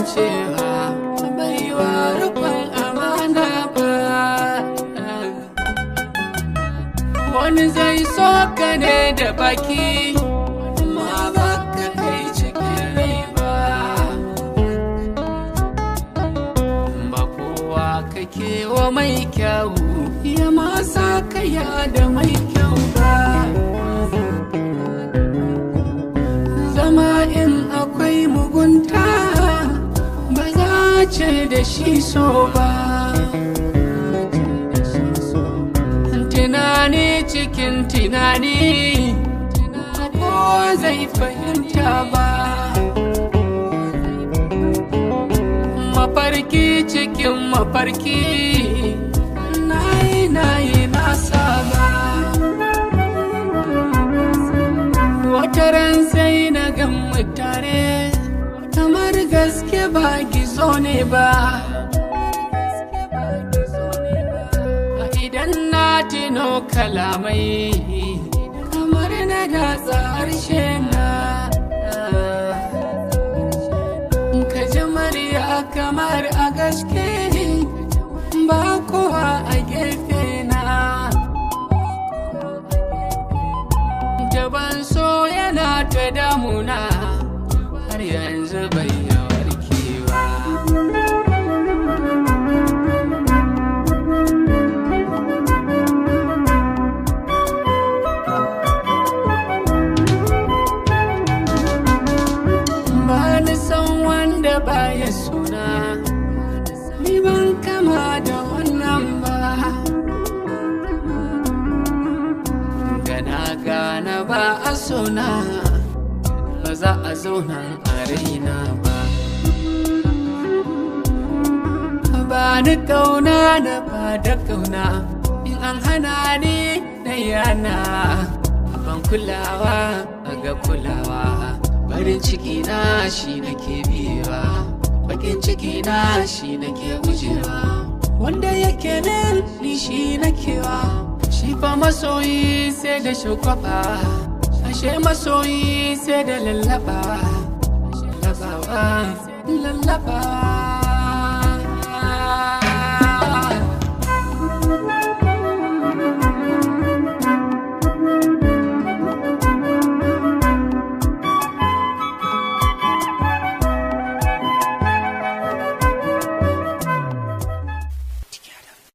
amincewa baiwa rukun amana ba. Wani zai so ka ne da baki amma baka kai cikin riba. Ba kowa kake wa mai kyau ya masa kaya da mai kyau ba. Zama in akwai mugunta ba za ce da shi so ba. Tunani cikin tunani ko zai fahimta ba. Mafarki cikin mafarki nayi na saba. Wata ran sai na gan mutane kamar gaske ba gizo ne ba. Idan na tuno kalamai kamar na datsa harshe na. Ka ji murya kamar a gaske ba kowa a gefe na. Jaban so yana ta damuna har yanzu bai warkewa. Bani san wanda baya suna, ni ban kama da wannan ba. Gana ba a sona ba za a zauna a raina ba. Ba ni kauna da ba da kauna in an hana ni na yana. Ban kulawa a ga kulawa, farin ciki na shi nake biyewa, bakin ciki na shi nake gujewa. Wanda yake nan ni shi nakewa. Shi fa masoyi sai da shugaba, ashe masoyi sai da lallaba. Lallaba